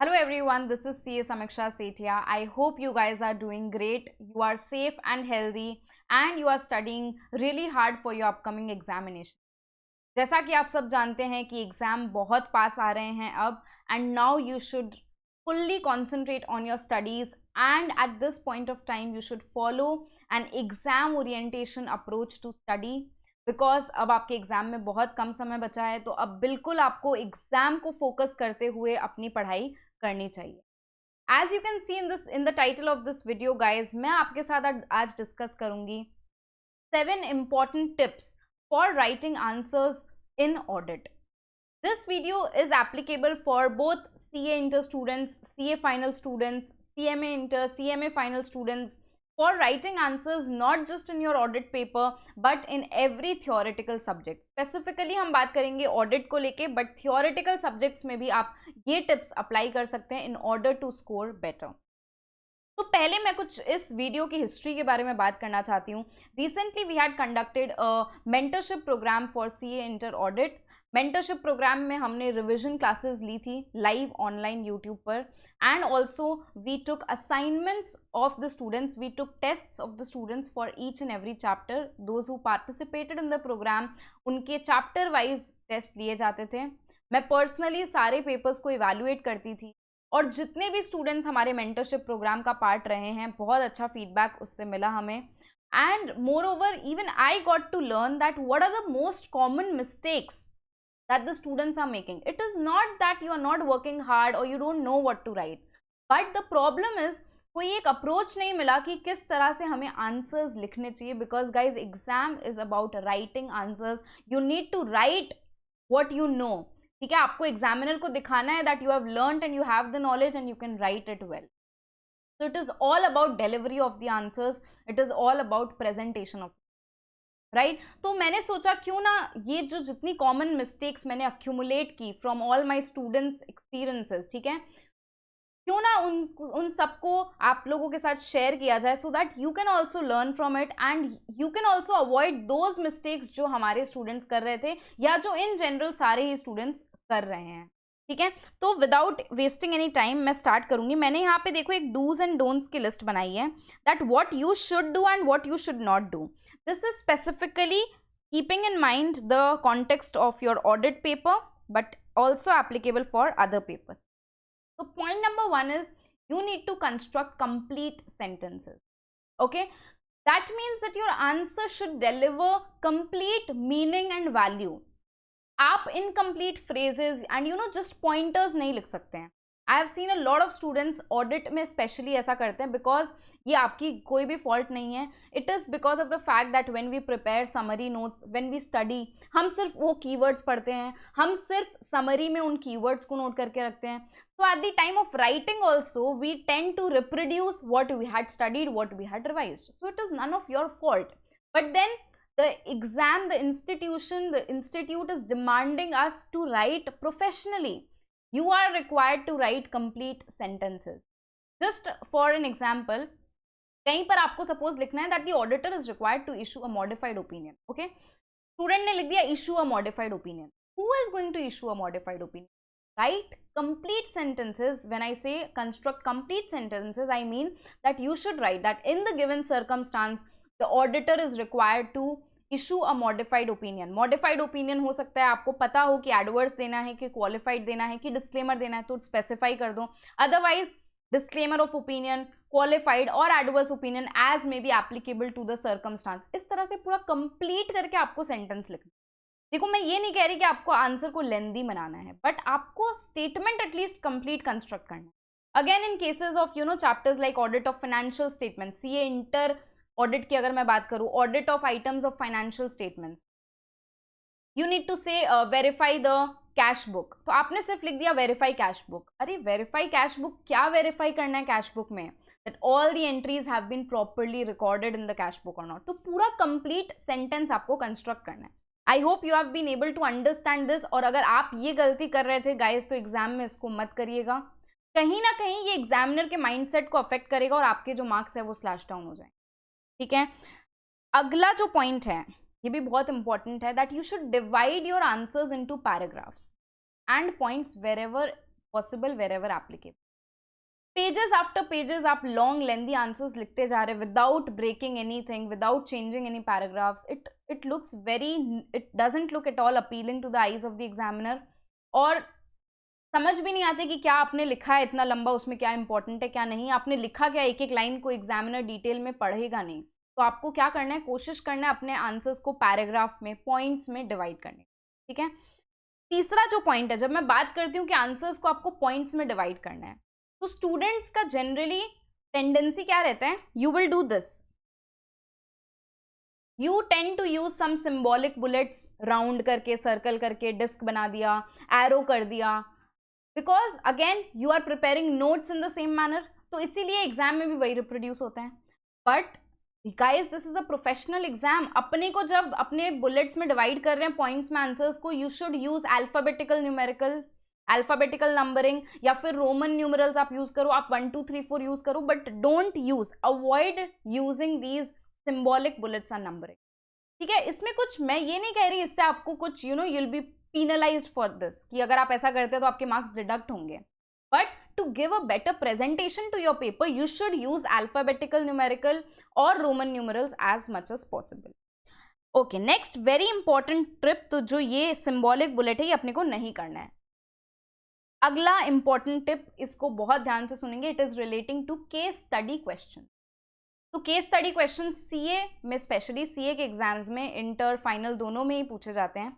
Hello everyone, this is CA Samiksha Sethia. I hope you guys are doing great. You are safe and healthy and you are studying really hard for your upcoming examination. जैसा कि आप सब जानते हैं कि exam बहुत पास आ रहे हैं अब and now you should fully concentrate on your studies and at this point of time you should follow an exam orientation approach to study because अब आपके एग्ज़ाम में बहुत कम समय बचा है तो अब बिल्कुल आपको एग्ज़ाम को फोकस करते हुए अपनी पढ़ाई करनी चाहिए. As you can see in the title of this video guys, मैं आपके साथ आज डिस्कस करूंगी 7 important tips for writing answers in audit. This video is applicable for both CA Inter students, CA final students, CMA Inter, CMA final students, for writing answers not just in your audit paper but in every theoretical subject. Specifically हम बात करेंगे audit को लेके, but theoretical subjects में भी आप ये tips apply कर सकते हैं in order to score better. तो पहले मैं कुछ इस वीडियो की हिस्ट्री के बारे में बात करना चाहती हूँ. Recently we had conducted a mentorship program for CA inter audit. Mentorship program में हमने रिविजन क्लासेस ली थी लाइव ऑनलाइन यूट्यूब पर and also we took assignments of the students, we took tests of the students for each and every chapter. Those who participated in the program, उनके chapter wise test लिए जाते थे. मैं personally सारे papers को evaluate करती थी और जितने भी स्टूडेंट्स हमारे मेंटरशिप प्रोग्राम का पार्ट रहे हैं बहुत अच्छा फीडबैक उससे मिला हमें. And moreover even I got to learn that what are the most common mistakes that the students are making. It is not that you are not working hard or you don't know what to write, but the problem is कोई एक approach नहीं मिला कि किस तरह से हमें answers लिखने चाहिए. Because guys exam is about writing answers. You need to write what you know. ठीक है, आपको एग्जामिनर को दिखाना है that you have learned and you have the knowledge and you can write it well. So it is all about delivery of the answers. It is all about presentation of write. तो मैंने सोचा क्यों ना ये जो जितनी common mistakes मैंने accumulate की from all my students experiences, ठीक है, क्यों ना उन सबको आप लोगों के साथ शेयर किया जाए सो that you can also learn from it and you can also avoid those mistakes जो हमारे स्टूडेंट्स कर रहे थे या जो इन जनरल सारे ही स्टूडेंट्स कर रहे हैं. ठीक है, तो विदाउट वेस्टिंग एनी टाइम मैं स्टार्ट करूंगी. मैंने यहाँ पे देखो एक डूज एंड डोंट्स की लिस्ट बनाई है that what you should do and what you should not do. This is specifically keeping in mind the context of your audit paper but also applicable for other papers. So point number 1 is you need to construct complete sentences. Okay, that means that your answer should deliver complete meaning and value. आप incomplete phrases and just pointers नहीं लिख सकते हैं. I have seen a lot of students audit में specially ऐसा करते हैं because ये आपकी कोई भी फॉल्ट नहीं है. It is because of the fact that when we prepare summary notes, when we study, हम सिर्फ वो कीवर्ड्स पढ़ते हैं, हम सिर्फ समरी में उन कीवर्ड्स को नोट करके रखते हैं. So at the time of writing also we tend to reproduce what we had studied, what we had revised. So it is none of your fault. But then the exam, the institute is demanding us to write professionally. You are required to write complete sentences. Just for an example, कहीं पर आपको suppose लिखना है that the auditor is required to issue a modified opinion. Okay, student ने लिख दिया issue a modified opinion. Who is going to issue a modified opinion? Write complete sentences. When I say construct complete sentences, I mean that you should write that in the given circumstance the auditor is required to issue a modified opinion. Modified opinion हो सकता है आपको पता हो कि adverse देना है कि क्वालिफाइड देना है कि डिस्क्लेमर देना है तो स्पेसिफाई कर दो. Otherwise disclaimer of opinion, qualified और adverse opinion as may be applicable to the circumstances. इस तरह से पूरा कंप्लीट करके आपको सेंटेंस लिखना. देखो मैं ये नहीं कह रही कि आपको आंसर को लेंदी बनाना है बट आपको स्टेटमेंट एटलीस्ट कंप्लीट कंस्ट्रक्ट करना है. Again in cases of chapters like audit of financial statement, CA inter audit की अगर मैं बात करूं, audit of items of financial statements, you need to say verify the cash book. तो आपने सिर्फ लिख दिया वेरीफाई कैश बुक. अरे वेरीफाई कैश बुक क्या वेरीफाई करना है कैश बुक में? That all the entries have been properly recorded in the cash book और नॉट. तो पूरा कंप्लीट सेंटेंस आपको कंस्ट्रक्ट करना है. I hope you have been able to understand this. और अगर आप ये गलती कर रहे थे गाइस तो एग्जाम में इसको मत करिएगा. कहीं ना कहीं ये एग्जामिनर के माइंडसेट को अफेक्ट करेगा और आपके जो मार्क्स है वो स्लैश डाउन हो जाए. ठीक है, अगला जो पॉइंट है ये भी बहुत इंपॉर्टेंट है that you should divide your answers into paragraphs and points wherever possible wherever applicable. Pages after pages आप लॉन्ग लेंथी आंसर्स लिखते जा रहे without breaking anything, without changing any paragraphs, it looks very, it doesn't look at all appealing to the eyes of the examiner, और समझ भी नहीं आते कि क्या आपने लिखा है इतना लंबा, उसमें क्या इंपॉर्टेंट है क्या नहीं, आपने लिखा क्या, एक एक लाइन को एग्जामिनर डिटेल में पढ़ेगा नहीं। तो आपको क्या करना है, कोशिश करना है अपने आंसर्स को पैराग्राफ में, पॉइंट्स में डिवाइड करने, ठीक है। तीसरा जो पॉइंट है, जब मैं बात करती हूँ कि आंसर्स को आपको पॉइंट्स में डिवाइड करना है, तो स्टूडेंट्स का जनरली टेंडेंसी क्या रहता है, you will do this, you tend to use some symbolic bullets, round करके, सर्कल करके, डिस्क बना दिया, एरो कर दिया, because again you are preparing notes in the same manner, तो इसीलिए एग्जाम में भी वही रिप्रोड्यूस होते हैं। But guys this is a professional exam, अपने को जब अपने बुलेट्स में डिवाइड कर रहे हैं पॉइंट्स में आंसर्स को, you should use alphabetical numerical, alphabetical numbering, या फिर रोमन न्यूमरल्स आप यूज करो, आप 1 2 3 4 यूज करो, but don't use, avoid using these symbolic bullets and numbering, ठीक है। इसमें कुछ, मैं ये नहीं कह रही इससे आपको कुछ you know you'll be penalized for this कि अगर आप ऐसा करते हैं तो आपके मार्क्स डिडक्ट होंगे, but to give a better presentation to your paper you should use alphabetical numerical और Roman numerals as much as possible. Okay, next very important tip, तो जो ये सिंबॉलिक बुलेट है ये अपने को नहीं करना है। अगला इंपॉर्टेंट टिप, इसको बहुत ध्यान से सुनेंगे, it is relating to case study question. तो केस स्टडी क्वेश्चन सीए में, स्पेशली सीए के एग्जाम्स में, इंटर फाइनल दोनों में ही पूछे जाते हैं।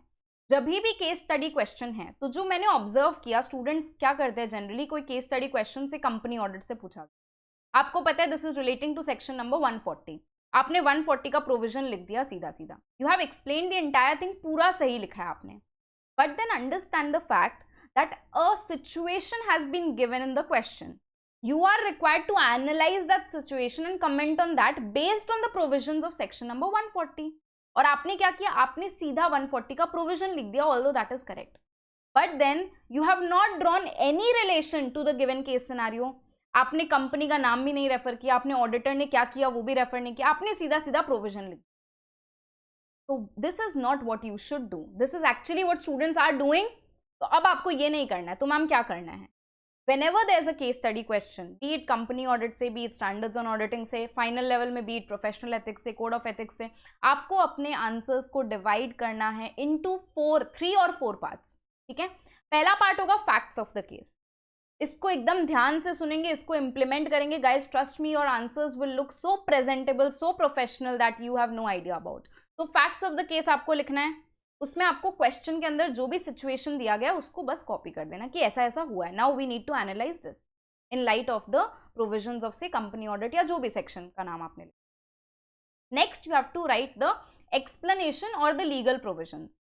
जब भी केस स्टडी क्वेश्चन है, तो जो मैंने ऑब्जर्व किया, स्टूडेंट्स क्या करते हैं जनरली, कोई केस स्टडी क्वेश्चन से कंपनी ऑडिट से पूछा, आपको पता है this is relating to section number 140, आपने 140 का प्रोविजन लिख दिया सीधा सीधा, you have explain the entire thing, पूरा सही लिखा है आपने, but then understand the fact that a situation has been given in the question, you are required to analyze that situation and comment on that based on the provisions of section number 140. और आपने क्या किया, आपने सीधा 140 का provision लिख दिया, although that is correct, but then you have not drawn any relation to the given case scenario. आपने कंपनी का नाम भी नहीं रेफर किया, आपने ऑडिटर ने क्या किया वो भी रेफर नहीं किया, आपने सीधा सीधा प्रोविजन लिख दिया। तो this is not what you should do, this is actually what students are doing. तो अब आपको ये नहीं करना है, तो मैम क्या करना है, whenever there is a case study question, be it company audit से, be it standards on auditing से, final level में be it professional ethics से, code of ethics से, आपको अपने आंसर्स को डिवाइड करना है into 3 और 4 पार्ट्स, ठीक है। पहला पार्ट होगा फैक्ट्स ऑफ द केस, इसको एकदम ध्यान से सुनेंगे, इसको इम्प्लीमेंट करेंगे, guys trust me, your answers will look so presentable, so professional that you have no idea about. तो फैक्ट्स ऑफ द केस आपको लिखना है, उसमें आपको क्वेश्चन के अंदर जो भी सिचुएशन दिया गया उसको बस कॉपी कर देना कि ऐसा ऐसा हुआ है, now we need to analyse this in light of the provisions of say company audit या जो भी सेक्शन का नाम आपने लिखा। Next you have to write the explanation और द लीगल प्रोविजंस।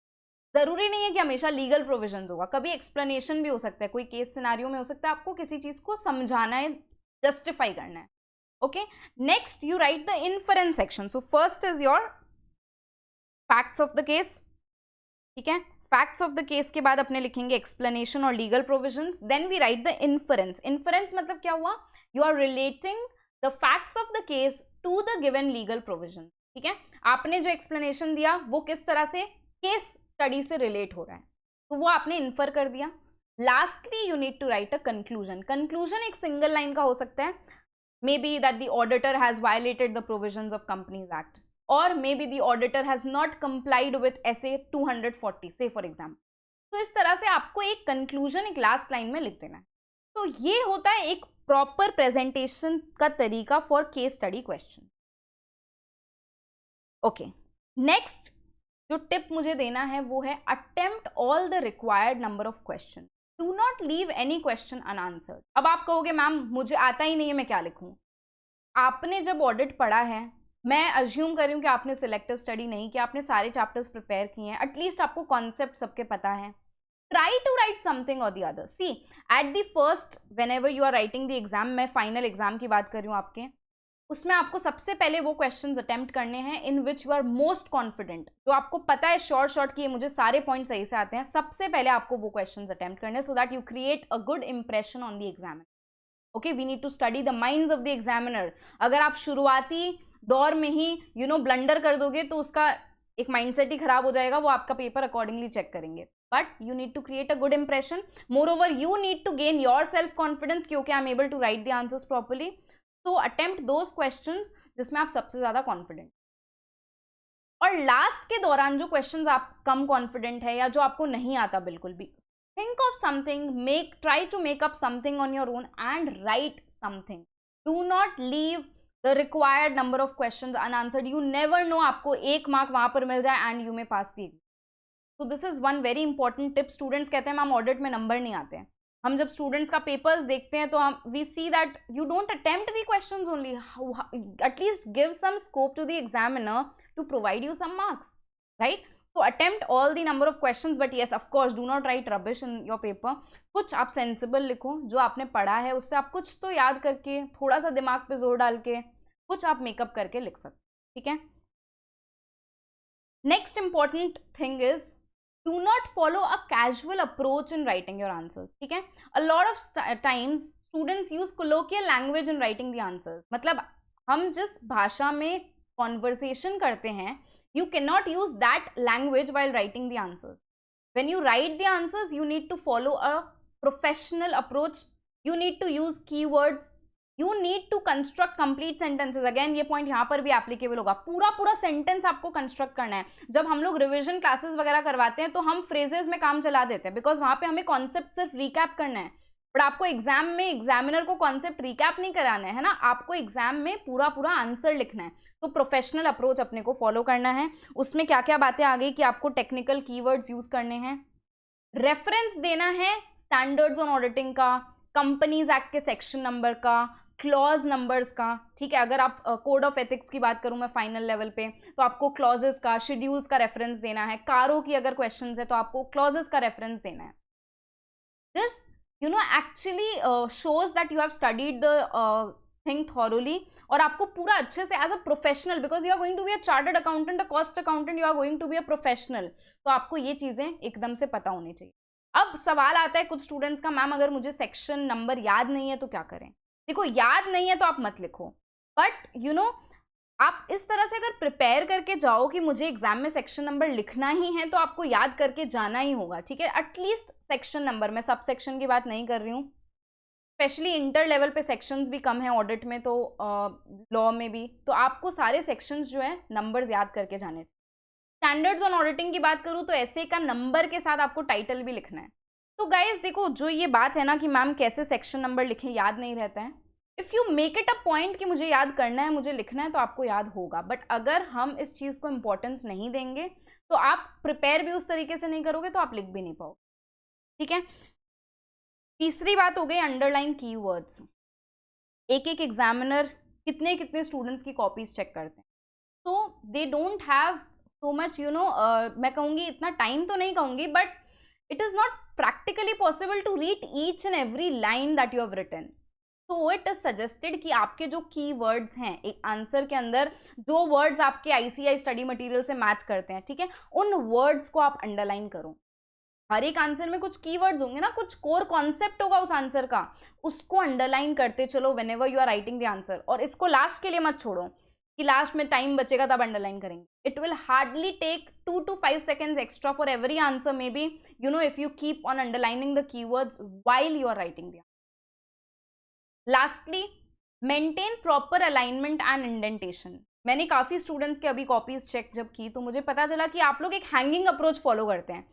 जरूरी नहीं है कि हमेशा लीगल प्रोविजंस होगा, कभी एक्सप्लेनेशन भी हो सकता है, कोई केस सिनारियो में हो सकता है, आपको किसी चीज को समझाना है, जस्टिफाई करना है। Okay, next you right the inference section. So first is your facts of the case, ठीक है। फैक्ट्स ऑफ द केस के बाद अपने लिखेंगे एक्सप्लेनेशन और legal provisions, then we write the inference. Inference मतलब क्या हुआ, you are relating the facts of the case to the given legal provision, ठीक है। आपने जो एक्सप्लेनेशन दिया वो किस तरह से केस स्टडी से रिलेट हो रहा है, तो वो आपने इन्फर कर दिया। Lastly you need to write a conclusion. Conclusion एक सिंगल लाइन का हो सकता है, maybe that the auditor has violated the provisions of companies act, or maybe the auditor has not complied with SA 240 say for example। तो इस तरह से आपको एक कंक्लूजन एक लास्ट लाइन में लिख देना है। तो ये होता है एक प्रॉपर प्रेजेंटेशन का तरीका for case study question. Okay, next जो टिप मुझे देना है वो है attempt all the required number of question, do not leave any question unanswered. अब आप कहोगे मैम मुझे आता ही नहीं है, मैं क्या लिखूं। आपने जब ऑडिट पढ़ा है, मैं अज्यूम कर रही हूँ कि आपने सिलेक्टिव स्टडी नहीं किया, आपने सारे चैप्टर्स प्रिपेयर किए हैं, एटलीस्ट आपको कॉन्सेप्ट सबके पता है। Try to write something or the other. See at the first whenever you are writing the exam, मैं फाइनल एग्जाम की बात कर रही हूँ आपके, उसमें आपको सबसे पहले वो क्वेश्चंस अटेम्प्ट करने हैं in which you are most confident, जो आपको पता है शॉर्ट कि ये मुझे सारे पॉइंट सही से आते हैं, सबसे पहले आपको वो क्वेश्चंस अटेम्प्ट करने, so that you create a good impression on the examiner. Okay, we need to study the minds of the examiner. अगर आप शुरुआती दौर में ही ब्लंडर कर दोगे तो उसका एक माइंडसेट ही खराब हो जाएगा, वो आपका पेपर अकॉर्डिंगली चेक करेंगे। but you need to create a good impression. Moreover, you need to gain your self confidence कि okay, I'm able to write the answers properly. So attempt those questions जिसमें आप सबसे ज़्यादा confident. और last के दौरान जो क्वेश्चंस आप कम कॉन्फिडेंट है या जो आपको नहीं आता बिल्कुल भी, think of something, try to make up something on your own and write something. Do not leave the required number of questions unanswered. You never know, आपको 1 मार्क वहां पर मिल जाए and you may pass the exam. So this is one very important tip. Students कहते हैं ma'am audit में number नहीं आते हैं. हम जब स्टूडेंट्स का पेपर्स देखते हैं तो हम we see that you don't attempt the questions only, at least give some scope to the examiner to provide you some marks, right? So attempt all the number of questions, but yes, of course, do not write rubbish in your paper. कुछ आप sensible लिखो, जो आपने पढ़ा है उससे आप कुछ तो याद करके, थोड़ा सा दिमाग पे जोर डाल के कुछ आप मेकअप करके लिख सकते, ठीक है? Next important thing is do not follow a casual approach in writing your answers, ठीक है? A lot of times students use colloquial language in writing the answers. मतलब हम जिस भाषा में conversation करते हैं, you cannot use that language while writing the answers. When you write the answers, you need to follow a professional approach. You need to use keywords. You need to construct complete sentences. Again, ये point यहाँ पर भी applicable होगा. पूरा sentence आपको construct करना है. जब हम लोग revision classes वगैरह करवाते हैं तो हम phrases में काम चला देते हैं, because वहाँ पे हमें concept सिर्फ recap करना है. बट आपको एग्जाम में एग्जामिनर को कॉन्सेप्ट रिकैप नहीं कराना है ना, आपको एग्जाम में पूरा आंसर लिखना है. तो प्रोफेशनल अप्रोच अपने को फॉलो करना है. उसमें क्या क्या बातें आ गई कि आपको टेक्निकल कीवर्ड्स यूज करने हैं, रेफरेंस देना है स्टैंडर्ड्स ऑन ऑडिटिंग का, कंपनीज एक्ट के सेक्शन नंबर का, क्लॉज नंबर्स का, ठीक है? अगर आप कोड ऑफ एथिक्स की बात करूं मैं फाइनल लेवल पे, तो आपको क्लॉजेस का, शेड्यूल्स का रेफरेंस देना है. कारो की अगर क्वेश्चंस है तो आपको क्लॉजेस का रेफरेंस देना है. This actually shows that you have studied the thing thoroughly, और आपको पूरा अच्छे से as a professional, because you are going to be a chartered accountant, a cost accountant, you are going to be a professional, तो आपको ये चीज़ें एकदम से पता होनी चाहिए. अब सवाल आता है कुछ स्टूडेंट्स का, मैम अगर मुझे सेक्शन नंबर याद नहीं है तो क्या करें? देखो, याद नहीं है तो आप मत लिखो, बट आप इस तरह से अगर प्रिपेयर करके जाओ कि मुझे एग्जाम में सेक्शन नंबर लिखना ही है तो आपको याद करके जाना ही होगा, ठीक है? एटलीस्ट सेक्शन नंबर, मैं सब सेक्शन की बात नहीं कर रही हूँ, स्पेशली इंटर लेवल पे सेक्शंस भी कम है ऑडिट में, तो लॉ में भी, तो आपको सारे सेक्शंस जो है नंबर्स याद करके जाने. स्टैंडर्ड्स ऑन ऑडिटिंग की बात करूँ तो ऐसे का नंबर के साथ आपको टाइटल भी लिखना है. तो गाइज देखो, जो ये बात है ना कि मैम कैसे सेक्शन नंबर लिखें, याद नहीं रहता है. If you make it a point कि मुझे याद करना है, मुझे लिखना है, तो आपको याद होगा. बट अगर हम इस चीज़ को इंपॉर्टेंस नहीं देंगे तो आप प्रिपेयर भी उस तरीके से नहीं करोगे तो आप लिख भी नहीं पाओगे, ठीक है? तीसरी बात हो गई अंडरलाइन कीवर्ड्स. एक एग्जामिनर कितने स्टूडेंट्स की कॉपीज चेक करते हैं, तो they don't have so much मैं कहूँगी इतना टाइम तो नहीं कहूँगी, but it is not practically possible to read each and every line that you have written. तो इट इज सजेस्टेड कि आपके जो कीवर्ड्स हैं एक आंसर के अंदर, जो वर्ड्स आपके आईसीआई स्टडी मटेरियल से मैच करते हैं, ठीक है, उन वर्ड्स को आप अंडरलाइन करो. हर एक आंसर में कुछ कीवर्ड्स होंगे ना, कुछ कोर कॉन्सेप्ट होगा उस आंसर का, उसको अंडरलाइन करते चलो whenever you are writing the answer. और इसको लास्ट के लिए मत छोड़ो कि लास्ट में टाइम बचेगा तब अंडरलाइन करेंगे. It will hardly take 2 to 5 seconds extra for every answer, maybe if you keep on underlining the keywords while you are writing the. Lastly, maintain proper alignment and indentation. मैंने काफ़ी students के अभी copies check जब की तो मुझे पता चला कि आप लोग एक हैंगिंग अप्रोच फॉलो करते हैं.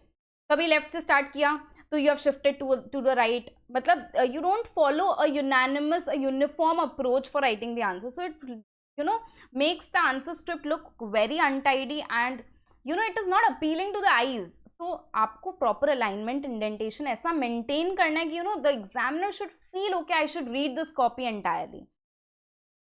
कभी लेफ्ट से स्टार्ट किया तो you have shifted to the right, मतलब you don't follow a unanimous, a uniform approach for writing the answer. So it makes the answer script look very untidy and it is not appealing to the eyes. So आपको proper alignment, indentation ऐसा maintain करना है कि the examiner should feel okay, I should read this copy entirely.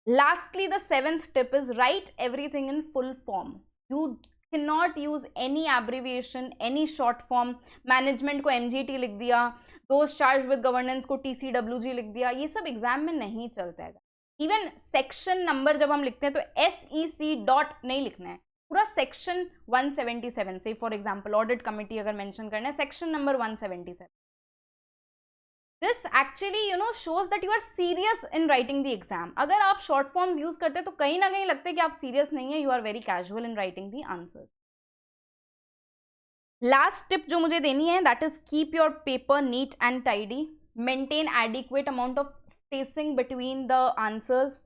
Lastly, the 7th tip is write everything in full form. You cannot use any abbreviation, any short form. Management को MGT लिख दिया, those charged with governance को TCWG लिख दिया, ये सब exam में नहीं चलता है. इवन सेक्शन नंबर जब हम लिखते हैं तो SEC डॉट नहीं लिखना है, पूरा सेक्शन 177 से, फॉर एग्जाम्पल ऑडिट कमिटी अगर मेंशन करना है, section number 177. This actually shows that you are serious in writing the exam. अगर आप शॉर्ट फॉर्म्स यूज करते हैं तो कहीं ना कहीं लगता है कि आप सीरियस नहीं है, you are very casual in writing the answer. Last tip जो मुझे देनी है, that is keep your paper neat and tidy, maintain adequate amount of spacing between the answers.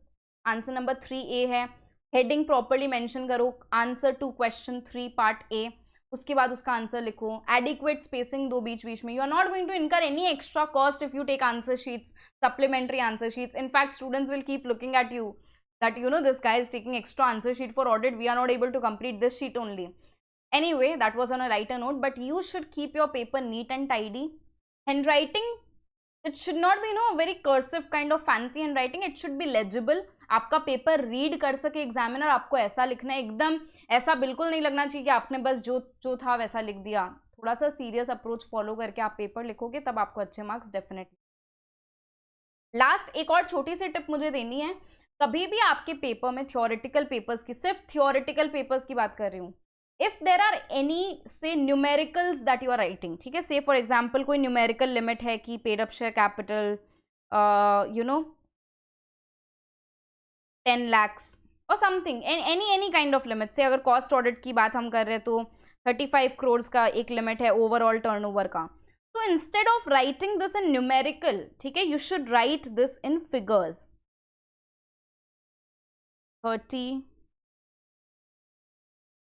Answer number 3A है, हेडिंग प्रॉपरली मेंशन करो, answer to question 3 part A, उसके बाद उसका answer लिखो, एडिक्वेट स्पेसिंग दो बीच बीच में। You are not going to incur any extra cost if you take answer sheets, supplementary answer sheets. In fact, students will keep looking at you that, you know, this guy is taking extra answer sheet for audit, we are not able to complete this sheet only. Anyway, that was on a lighter note, but you should keep your paper neat and tidy. Handwriting, it should not be, you know, very cursive kind of fancy handwriting, it should be legible. आपका paper read कर सके examiner, आपको ऐसा लिखना है, एकदम ऐसा बिल्कुल नहीं लगना चाहिए कि आपने बस जो जो था वैसा लिख दिया। थोड़ा सा सीरियस अप्रोच फॉलो करके आप पेपर लिखोगे, तब आपको अच्छे मार्क्स डेफिनेटली। लास्ट एक और छोटी सी टिप मुझे देनी है, कभी भी आपके पेपर में थियोरेटिकल पेपर्स की, सिर्फ थियोरेटिकल पेपर्स की बात कर रही हूँ, if there are any say numericals that you are writing, ठीक है, से फॉर एग्जाम्पल कोई न्यूमेरिकल लिमिट है कि paid up share capital you know 10 lakhs और something, any kind of limit say, अगर कॉस्ट ऑडिट की बात हम कर रहे हैं तो 35 crores का एक लिमिट है ओवरऑल टर्नओवर का, तो instead of writing this in numerical, ठीक है, you should write this in figures. 30,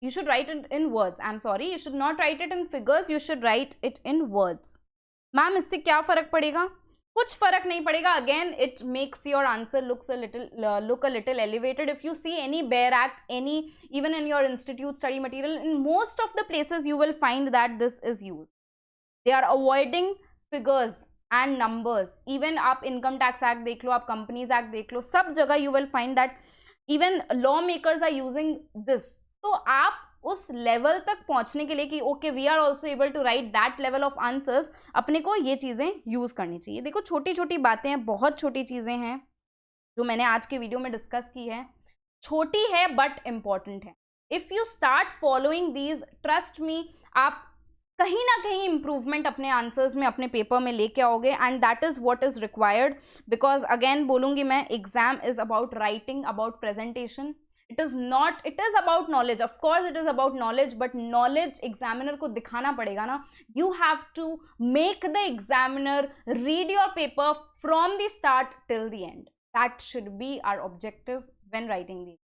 you should write it in words, I'm sorry, you should not write it in figures, you should write it in words. Ma'am इससे क्या फर्क पड़ेगा? कुछ फर्क नहीं पड़ेगा, again it makes your answer look a little elevated. If you see any bare act, any even in your institute study material, in most of the places you will find that this is used. They are avoiding figures and numbers. Even आप income tax act देख लो, आप companies act देख लो, सब जगह you will find that even lawmakers are using this. तो आप उस level तक पहुंचने के लिए कि okay we are also able to write that level of answers, अपने को ये चीज़ें यूज़ करनी चाहिए। देखो छोटी छोटी बातें हैं, बहुत छोटी चीज़ें हैं जो मैंने आज के वीडियो में डिस्कस की है, छोटी है बट इम्पॉर्टेंट है। If you start following these, trust me, आप कहीं ना कहीं इंप्रूवमेंट अपने आंसर्स में, अपने पेपर में लेके आओगे, and that is what is required, because again बोलूँगी मैं, exam is about writing, about presentation, it is not, it is about knowledge, of course it is about knowledge, but knowledge examiner को दिखाना पड़ेगा ना, you have to make the examiner read your paper from the start till the end. That should be our objective when writing these.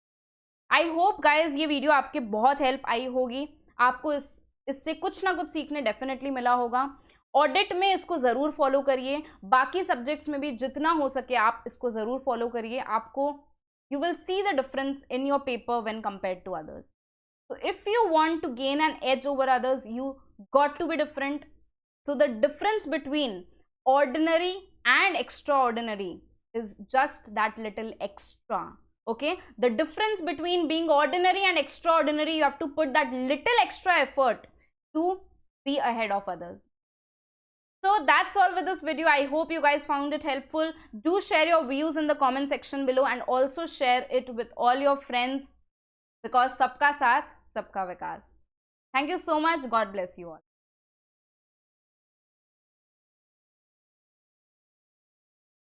I hope guys ये video आपके बहुत help I होगी, आपको इससे कुछ ना कुछ सीखने डेफिनेटली मिला होगा। ऑडिट में इसको ज़रूर फॉलो करिए, बाकी सब्जेक्ट्स में भी जितना हो सके आप इसको ज़रूर फॉलो करिए, आपको you will see the difference in your paper when compared to others. So if you want to gain an edge over others, you got to be different. So the difference between ordinary and extraordinary is just that little extra. Okay, the difference between being ordinary and extraordinary, you have to put that little extra effort to be ahead of others. So that's all with this video. I hope you guys found it helpful. Do share your views in the comment section below, and also share it with all your friends, because sabka saath sabka vikas. Thank you so much. God bless you all.